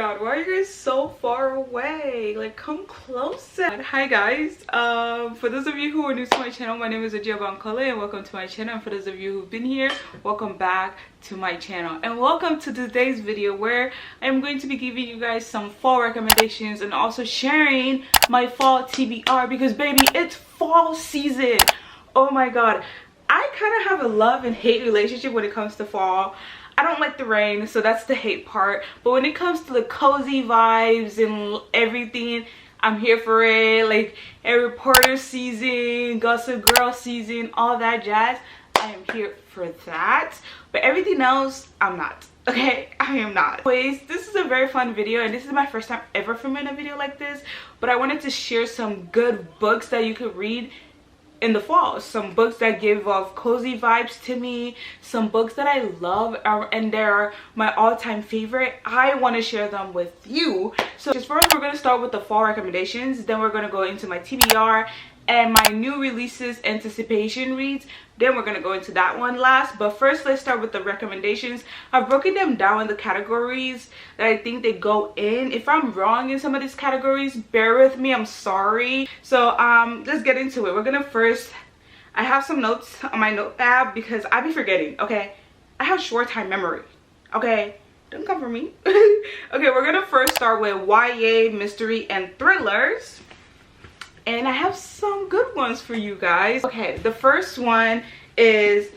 god, why are you guys so far away? Like, come closer. Hi guys, for those of you who are new to my channel, my name is Wajihat Bankole and welcome to my channel. And for those of you who've been here, welcome back to my channel and welcome to today's video, where I'm going to be giving you guys some fall recommendations and also sharing my fall TBR, because baby, it's fall season. Oh my god, I kind of have a love and hate relationship when it comes to fall. I don't like the rain, so that's the hate part. But when it comes to the cozy vibes and everything, I'm here for it. Like every Porter season, Gossip Girl season, all that jazz, I am here for that. But everything else, I'm not. Okay, I am not. Anyways, this is a very fun video and this is my first time ever filming a video like this. But I wanted to share some good books that you could read in the fall, some books that give off cozy vibes to me, some books that I love and they're my all-time favorite. I want to share them with you. So just first, we're going to start with the fall recommendations, then we're going to go into my TBR and my new releases anticipation reads. Then we're going to go into that one last. But first, let's start with the recommendations. I've broken them down in the categories that I think they go in. If I'm wrong in some of these categories, bear with me, I'm sorry. So let's get into it. We're going to first, I have some notes on my note tab because I be forgetting, okay? I have short time memory, okay? Don't come for me. Okay, we're going to first start with YA, mystery, and thrillers. And I have some good ones for you guys. Okay, the first one is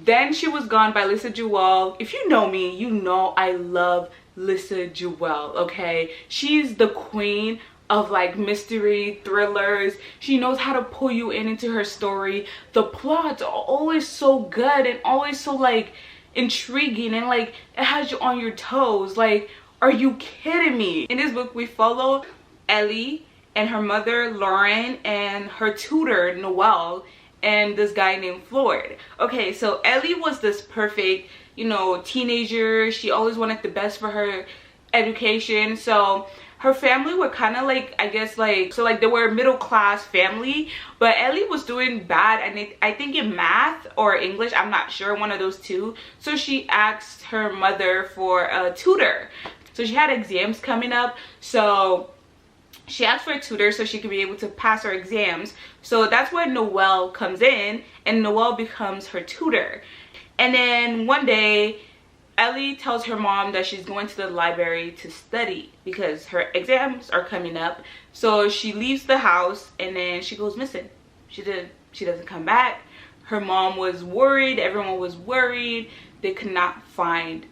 Then She Was Gone by Lisa Jewell. If you know me, you know I love Lisa Jewell, okay? She's the queen of like mystery thrillers. She knows how to pull you into her story. The plots are always so good and always so like intriguing, and like it has you on your toes. Like, are you kidding me? In this book, we follow Ellie and her mother Lauren and her tutor Noelle and this guy named Floyd. Okay, so Ellie was this perfect, you know, teenager. She always wanted the best for her education. So her family were kind of like, I guess like, so like they were a middle class family, but Ellie was doing bad, and I think in math or English, I'm not sure, one of those two. So she asked her mother for a tutor. So she had exams coming up, so she asked for a tutor so she could be able to pass her exams. So that's where Noelle comes in, and Noelle becomes her tutor. And then one day, Ellie tells her mom that she's going to the library to study because her exams are coming up. So she leaves the house and then she goes missing. She doesn't come back. Her mom was worried. Everyone was worried. They could not find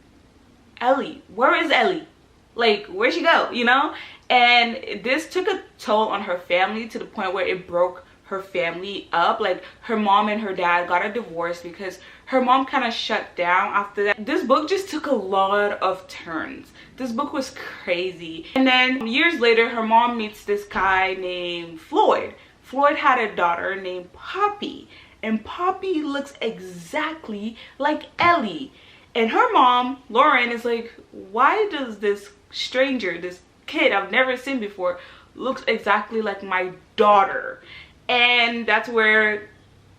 Ellie. Where is Ellie? Like, where'd she go, you know? And this took a toll on her family to the point where it broke her family up. Like, her mom and her dad got a divorce because her mom kind of shut down after that. This book just took a lot of turns. This book was crazy. And then years later, her mom meets this guy named Floyd. Floyd had a daughter named Poppy, and Poppy looks exactly like Ellie. And her mom, Lauren, is like, why does this stranger, this kid I've never seen before, looks exactly like my daughter? And that's where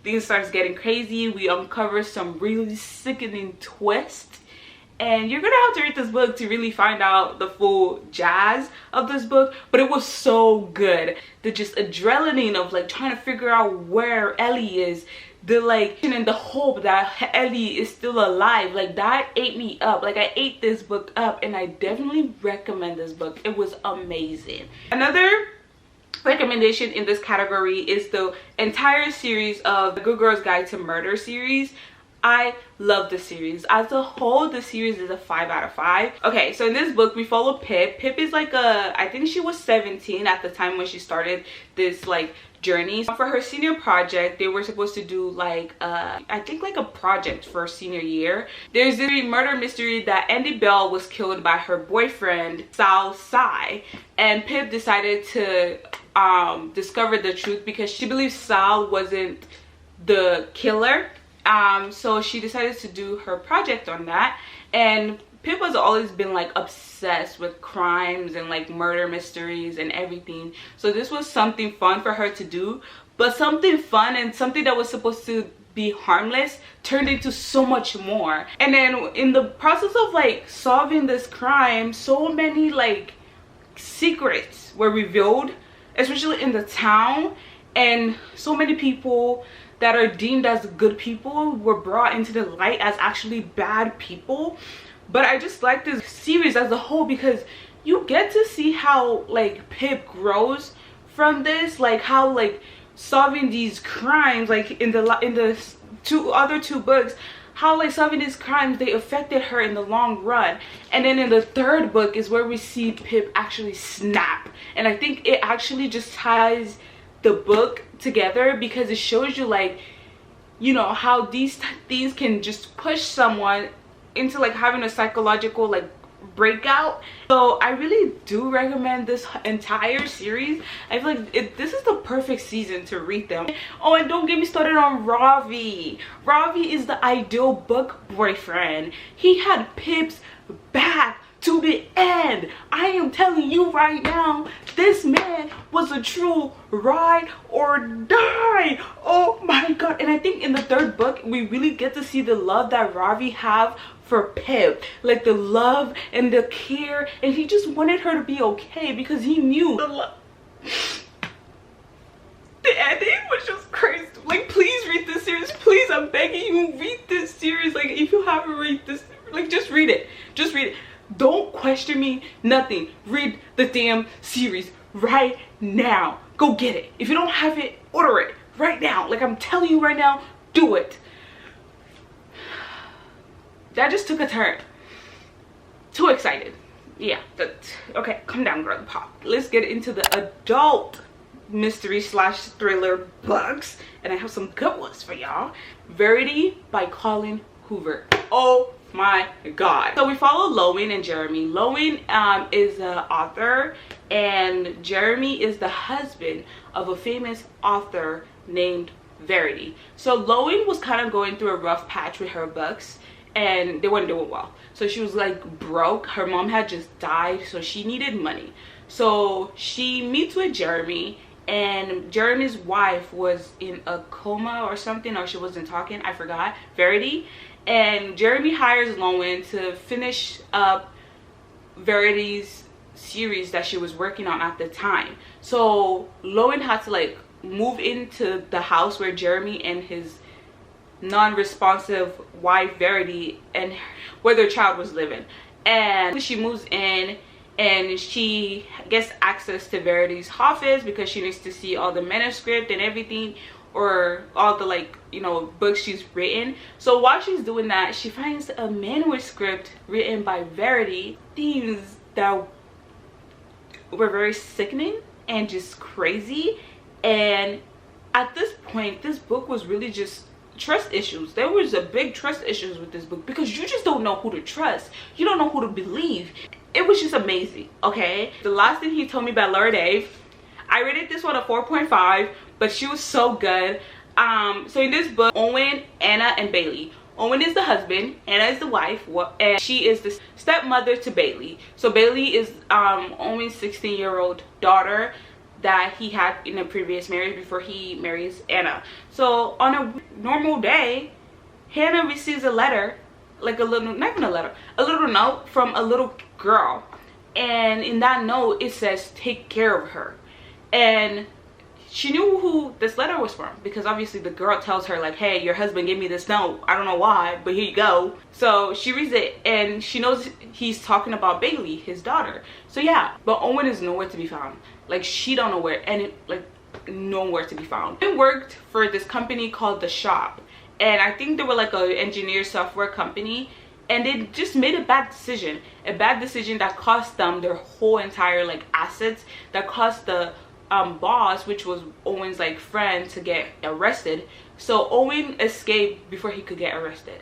things starts getting crazy. We uncover some really sickening twists, and you're gonna have to read this book to really find out the full jazz of this book. But it was so good. The just adrenaline of like trying to figure out where Ellie is, the like, and the hope that Ellie is still alive, like that ate me up. Like, I ate this book up, and I definitely recommend this book. It was amazing. Another recommendation in this category is the entire series of The Good Girl's Guide to Murder series. I love the series. As a whole, the series is a 5 out of 5. Okay, so in this book, we follow Pip. Pip is like I think she was 17 at the time when she started this like journey. For her senior project, they were supposed to do like I think like a project for senior year. There's this murder mystery that Andy Bell was killed by her boyfriend Sal Sai, and Pip decided to discover the truth because she believes Sal wasn't the killer. So she decided to do her project on that, and Pip has always been like obsessed with crimes and like murder mysteries and everything. So this was something fun for her to do, but something fun and something that was supposed to be harmless turned into so much more. And then in the process of like solving this crime, so many like secrets were revealed, especially in the town, and so many people that are deemed as good people were brought into the light as actually bad people. But I just like this series as a whole because you get to see how like Pip grows from this, like how like solving these crimes, like in the other two books, how like solving these crimes, they affected her in the long run. And then in the third book is where we see Pip actually snap, and I think it actually just ties the book together because it shows you like, you know, how these things can just push someone into like having a psychological like breakout. So I really do recommend this entire series. I feel like this is the perfect season to read them. Oh, and don't get me started on Ravi. Ravi is the ideal book boyfriend. He had Pip's back to the end. I am telling you right now, this man was a true ride or die. Oh my god. And I think in the third book we really get to see the love that Ravi have for Pip, like the love and the care, and he just wanted her to be okay because he knew the love. The ending was just crazy. Like, please read this series, please, I'm begging you, read this series. Like, if you haven't read this, like, just read it, just read it. Don't question me, nothing. Read the damn series right now. Go get it. If you don't have it, order it right now. Like, I'm telling you right now, do it. That just took a turn. Too excited. Yeah, okay, calm down, girl pop. Let's get into the adult mystery slash thriller books, and I have some good ones for y'all. Verity by Colin Hoover. Oh my god. So we follow Lowen and Jeremy. Lowen is an author, and Jeremy is the husband of a famous author named Verity. So Lowen was kind of going through a rough patch with her books, and they weren't doing well. So she was like broke. Her mom had just died, so she needed money. So she meets with Jeremy, and Jeremy's wife was in a coma or something, or she wasn't talking, I forgot, Verity. And Jeremy hires Lowen to finish up Verity's series that she was working on at the time. So Lowen had to like move into the house where Jeremy and his non-responsive wife Verity and where their child was living. And she moves in, and she gets access to Verity's office because she needs to see all the manuscript and everything, or all the, like, you know, books she's written. So while she's doing that, she finds a manuscript written by Verity, themes that were very sickening and just crazy. And at this point, this book was really just trust issues. There was a big trust issues with this book because you just don't know who to trust, you don't know who to believe. It was just amazing. Okay, The Last Thing He Told Me by Laura Dave, I rated this one a 4.5, but she was so good. So in this book, Owen, Anna, and Bailey. Owen is the husband, Anna is the wife, and she is the stepmother to Bailey. So Bailey is Owen's 16-year-old daughter that he had in a previous marriage before he marries Anna. So on a normal day, Hannah receives a letter, like a little, not even a letter, a little note from a little girl. And in that note, it says, take care of her. And she knew who this letter was from because obviously the girl tells her like, hey, your husband gave me this note, I don't know why, but here you go. So she reads it and she knows he's talking about Bailey, his daughter. So yeah, but Owen is nowhere to be found. Like, she don't know where, and like nowhere to be found. They worked for this company called The Shop, and I think they were like a engineer software company, and they just made a bad decision that cost them their whole entire like assets, that cost the boss, which was Owen's like friend, to get arrested. So Owen escaped before he could get arrested.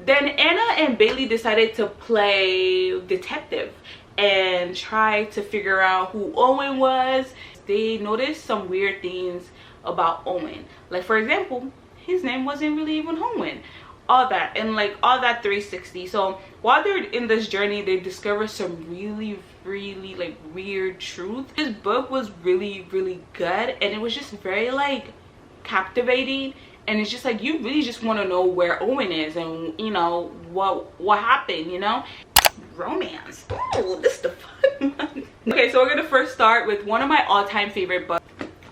Then Anna and Bailey decided to play detective and try to figure out who Owen was. They noticed some weird things about Owen, like for example, his name wasn't really even Owen, all that, and like all that 360. So while they're in this journey, they discover some really like weird truth. This book was really good, and it was just very like captivating and it's just like you really just want to know where Owen is and you know what happened, you know. Romance. Oh, this is the fun one. Okay, so we're gonna first start with one of my all-time favorite books,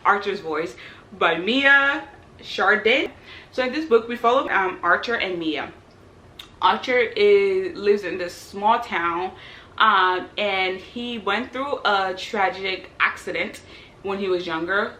Archer's Voice by Mia Chardin. So in this book we follow Archer and Mia. Archer lives in this small town, and he went through a tragic accident when he was younger,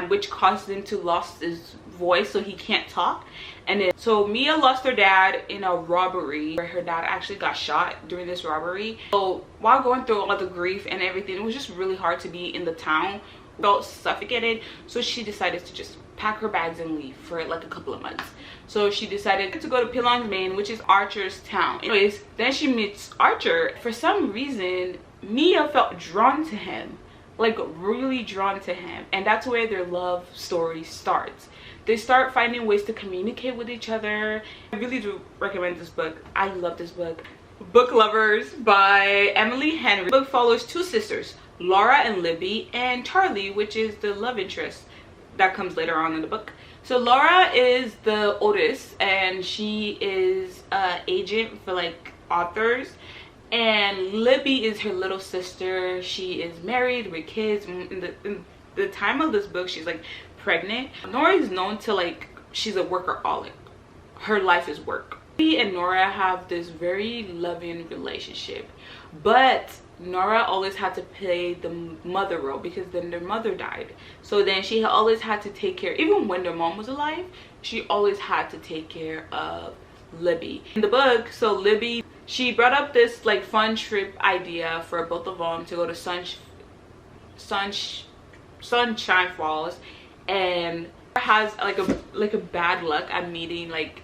which caused him to lose his voice, so he can't talk. And then so Mia lost her dad in a robbery where her dad actually got shot during this robbery. So while going through all the grief and everything, it was just really hard to be in the town. Felt suffocated, so she decided to just pack her bags and leave for like a couple of months. So she decided to go to Pilong's Maine, which is Archer's town. Anyways, then she meets Archer. For some reason Mia felt drawn to him, like really drawn to him, and that's where their love story starts. They start finding ways to communicate with each other. I really do recommend this book. I love this book. Book Lovers by Emily Henry. The book follows two sisters, Laura and Libby, and Charlie, which is the love interest that comes later on in the book. So Laura is the oldest, and she is an agent for like authors, and Libby is her little sister. She is married with kids. In the time of this book, she's like pregnant. Nora is known to like, she's a workaholic. Her life is work. Libby and Nora have this very loving relationship, but Nora always had to play the mother role because then their mother died. So then she always had to take care, even when their mom was alive, she always had to take care of Libby. In the book, so Libby, she brought up this like fun trip idea for both of them to go to Sunshine Falls, and has like a bad luck at meeting like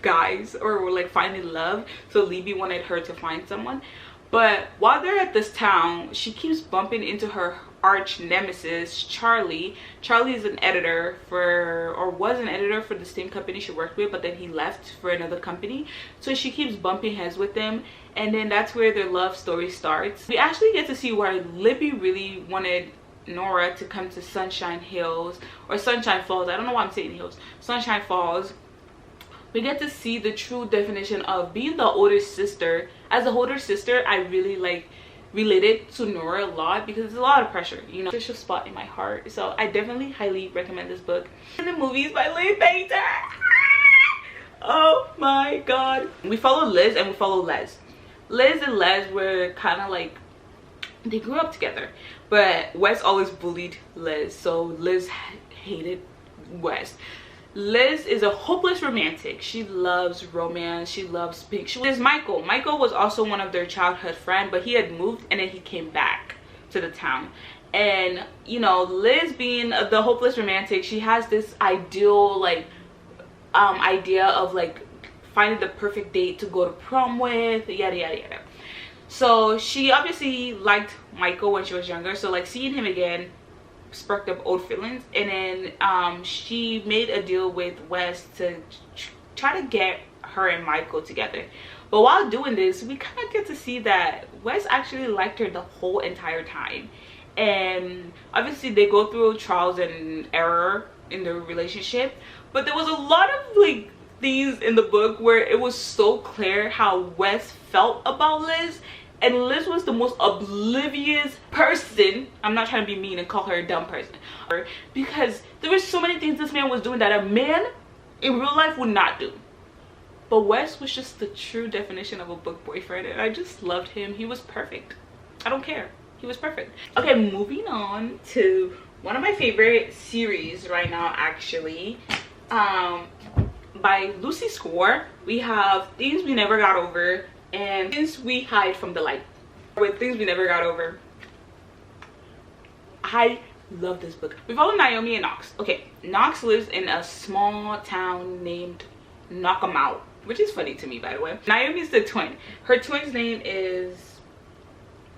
guys or like finding love. So Libby wanted her to find someone. But while they're at this town, she keeps bumping into her arch nemesis, Charlie. Charlie is an editor was an editor for the same company she worked with, but then he left for another company. So she keeps bumping heads with them, and then that's where their love story starts. We actually get to see why Libby really wanted Nora to come to Sunshine Hills or Sunshine Falls. I don't know why I'm saying hills. Sunshine Falls. We get to see the true definition of being the older sister. As the older sister, I really like related to Nora a lot because it's a lot of pressure, you know. There's a spot in my heart, so I definitely highly recommend this book. And the movies by Liz Painter. Oh my god. We follow Liz and we follow Les. Liz and Les were kind of like, they grew up together, but Wes always bullied Liz, so Liz hated Wes. Liz is a hopeless romantic. She loves romance. She loves pink. There's Michael. Michael was also one of their childhood friend, but he had moved and then he came back to the town. And you know, Liz being the hopeless romantic, she has this ideal like idea of like finding the perfect date to go to prom with, yada yada yada. So she obviously liked Michael when she was younger, so like seeing him again sparked up old feelings. And then she made a deal with Wes to try to get her and Michael together. But while doing this, we kind of get to see that Wes actually liked her the whole entire time. And obviously they go through trials and error in their relationship, but there was a lot of like things in the book where it was so clear how Wes felt about Liz, and Liz was the most oblivious person. I'm not trying to be mean and call her a dumb person, because there were so many things this man was doing that a man in real life would not do. But Wes was just the true definition of a book boyfriend, and I just loved him. He was perfect. I don't care, he was perfect. Okay, moving on to one of my favorite series right now, actually, by Lucy Score. We have Things We Never Got Over and Things We Hide from the Light. With Things We Never Got Over, I love this book. We follow Naomi and Knox. Okay, Knox lives in a small town named Knockemout, which is funny to me, by the way. Naomi's the twin. Her twin's name is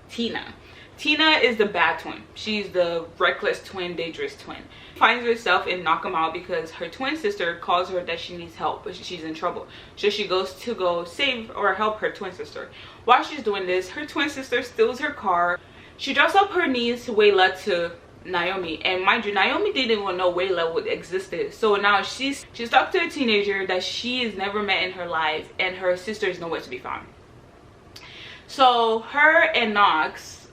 Tina. Tina is the bad twin. She's the reckless twin, dangerous twin. She finds herself in Knockemout because her twin sister calls her that she needs help, but she's in trouble. So she goes to go save or help her twin sister. While she's doing this, her twin sister steals her car. She drops up her knees to Wayla to Naomi. And mind you, Naomi didn't even know Wayla would existed. So now she's talked to a teenager that she has never met in her life, and her sister is nowhere to be found. So her and Knox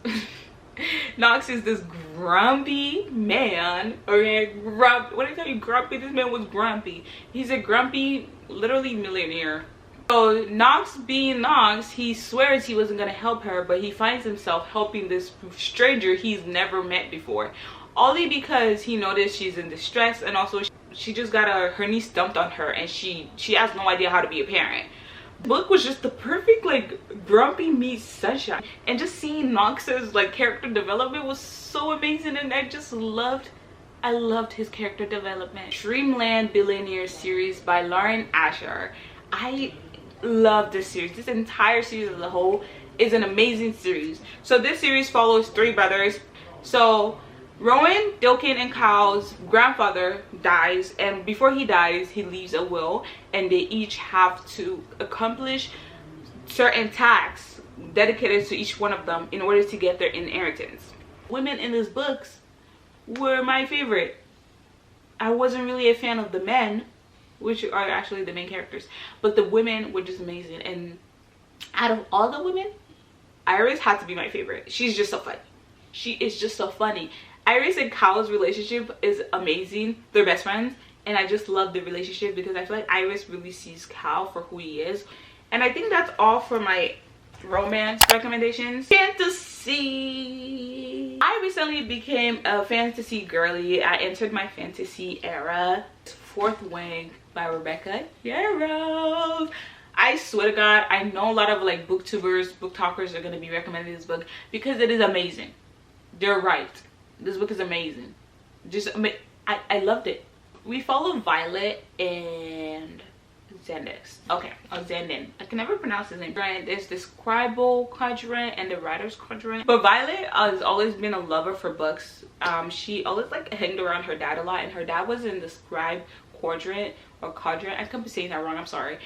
Knox is this grumpy man. Okay, when I tell you grumpy, this man was grumpy. He's a grumpy, literally millionaire. So Knox being Knox, he swears he wasn't gonna help her, but he finds himself helping this stranger he's never met before, only because he noticed she's in distress, and also she just got her niece dumped on her, and she has no idea how to be a parent. The book was just the perfect like grumpy meets sunshine, and just seeing Knox's like character development was so amazing, and I loved his character development. Dreamland Billionaire series by Lauren Asher. I love this series. This entire series as a whole is an amazing series. So this series follows three brothers. So Rowan, Dilkin, and Kyle's grandfather dies, and before he dies he leaves a will, and they each have to accomplish certain tasks dedicated to each one of them in order to get their inheritance. Women in these books were my favorite. I wasn't really a fan of the men, which are actually the main characters, but the women were just amazing. And out of all the women, Iris had to be my favorite. She's just so funny. She is just so funny. Iris and Kyle's relationship is amazing. They're best friends, and I just love the relationship because I feel like Iris really sees Kyle for who he is. And I think that's all for my romance recommendations. Fantasy. I recently became a fantasy girly. I entered my fantasy era. Fourth Wing by Rebecca Yarros. I swear to God, I know a lot of like booktubers, book talkers are going to be recommending this book because it is amazing. They're right. This book is amazing. I loved it. We follow Violet and Zendex. Okay, Zenden. I can never pronounce his name. There's the scribal quadrant and the writer's quadrant. But Violet has always been a lover for books. She always like hanged around her dad a lot, and her dad was in the scribe quadrant or quadrant. I could be saying that wrong, I'm sorry.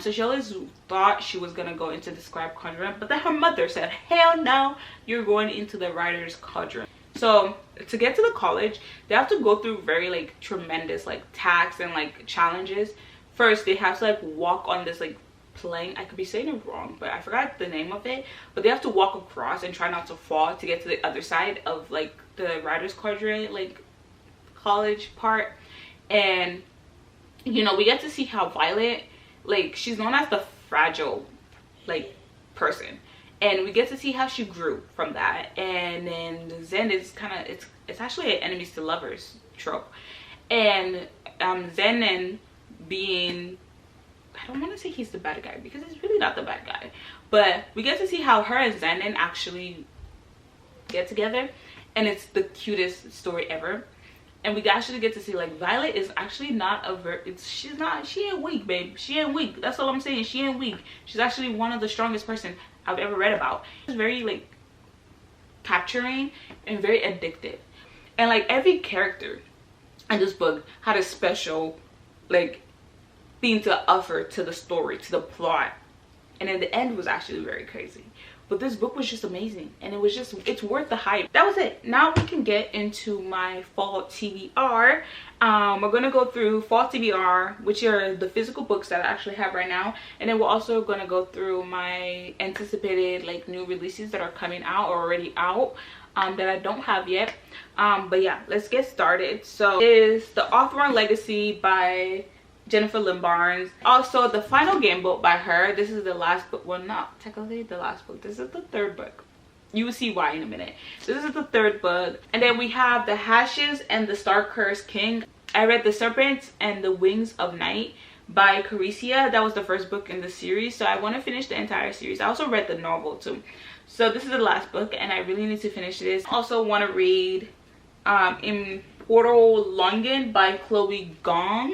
So she always thought she was gonna go into the scribe quadrant, but then her mother said, hell no, you're going into the writer's quadrant. So to get to the college, they have to go through very like tremendous like tasks and like challenges. First they have to like walk on this like plane. I could be saying it wrong, but I forgot the name of it, but they have to walk across and try not to fall to get to the other side of like the writer's quadrant like college part. And you know, we get to see how Violet, like, she's known as the fragile like person, and we get to see how she grew from that. And then Zen is kind of, it's actually an enemies to lovers trope. And Zenon being, I don't want to say he's the bad guy because he's really not the bad guy, but we get to see how her and Zenon actually get together, and it's the cutest story ever. And we actually get to see like Violet is actually not a she ain't weak, babe. She ain't weak. That's all I'm saying. She ain't weak. She's actually one of the strongest person I've ever read about. It's very like capturing and very addictive. And like every character in this book had a special like thing to offer to the story, to the plot. And in the end was actually very crazy. But this book was just amazing, and it was just, it's worth the hype. That was it. Now we can get into my fall TBR. We're gonna go through fall TBR, which are the physical books that I actually have right now, and then we're also gonna go through my anticipated like new releases that are coming out or already out that I don't have yet. But yeah, let's get started. So is The Hawthorne Legacy by Jennifer Lynn Barnes. Also The Final Gambit by her. This is the last book. Well, not technically the last book. This is the third book. You will see why in a minute. This is the third book. And then we have The Hashes and the Star-Cursed King. I read The Serpents and the Wings of Night by Caricia. That was the first book in the series, so I want to finish the entire series. I also read the novel too. So this is the last book, and I really need to finish this. Also want to read In Portal Lungen by Chloe Gong,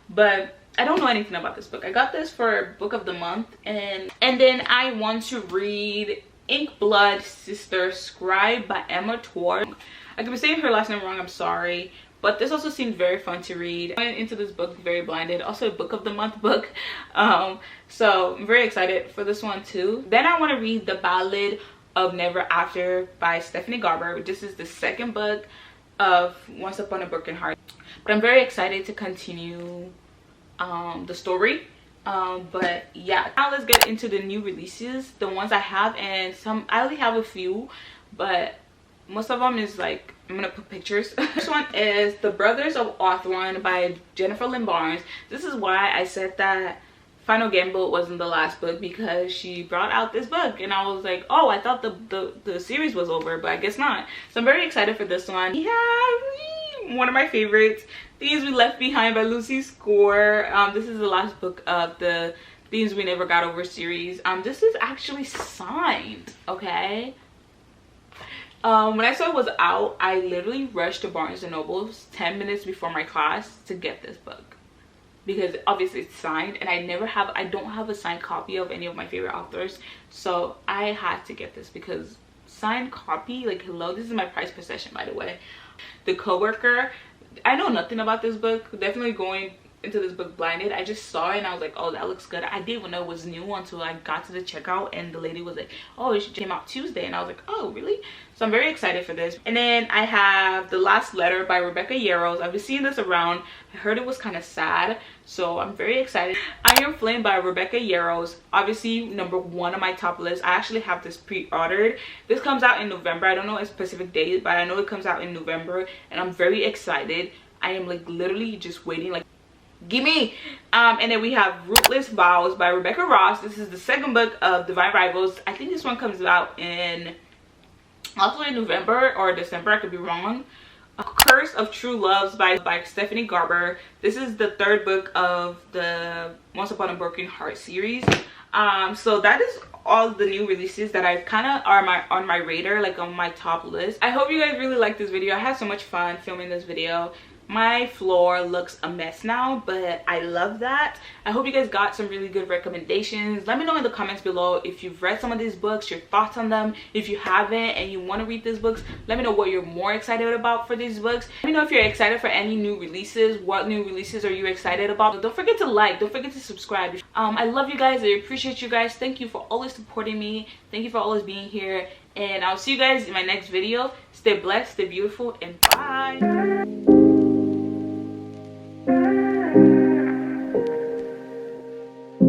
but I don't know anything about this book. I got this for book of the month. And then I want to read Ink Blood Sister Scribe by Emma Tward. I could be saying her last name wrong, I'm sorry, but this also seemed very fun to read. I went into this book very blinded. Also a book of the month book, so I'm very excited for this one too. Then I want to read The Ballad of Never After by Stephanie Garber. This is the second book of Once Upon a Broken Heart, but I'm very excited to continue the story. But yeah, now let's get into the new releases, the ones I have, and some I only have a few, but most of them is like I'm gonna put pictures. This one is The Brothers of Awthorne by Jennifer Lynn Barnes. This is why I said that Final Gamble wasn't the last book, because she brought out this book and I was like, oh, I thought the series was over, but I guess not. So I'm very excited for this one. Yeah, one of my favorites, Things We Left Behind by Lucy Score. This is the last book of the Things We Never Got Over series. This is actually signed, okay? When I saw it was out, I literally rushed to Barnes & Noble's 10 minutes before my class to get this book, because obviously it's signed and I don't have a signed copy of any of my favorite authors, so I had to get this because signed copy, like, hello, this is my prized possession, by the way. The Coworker, I know nothing about this book, definitely going into this book blinded. I just saw it and I was like, oh, that looks good. I didn't even know it was new until I got to the checkout and the lady was like, oh, it came out Tuesday, and I was like, oh, really? So I'm very excited for this. And then I have The Last Letter by Rebecca Yarros. I've been seeing this around. I heard it was kind of sad, so I'm very excited. I Am Flame by Rebecca Yarros, obviously #1 on my top list. I actually have this pre-ordered. This comes out in November. I don't know a specific date, but I know it comes out in November and I'm very excited. I am like literally just waiting, like, gimme. And then we have Rootless Vows by Rebecca Ross. This is the second book of Divine Rivals. I think this one comes out in also in November or December, I could be wrong. Curse of True Loves by Stephanie Garber. This is the third book of the Once Upon a Broken Heart series. So that is all the new releases that I kind of are on my radar, like on my top list. I hope you guys really like this video. I had so much fun filming this video. My floor looks a mess now, but I love that. I hope you guys got some really good recommendations. Let me know in the comments below if you've read some of these books, your thoughts on them. If you haven't and you want to read these books, let me know what you're more excited about for these books. Let me know if you're excited for any new releases. What new releases are you excited about? Don't forget to like, don't forget to subscribe. I love you guys. I appreciate you guys. Thank you for always supporting me. Thank you for always being here, and I'll see you guys in my next video. Stay blessed, stay beautiful, and bye.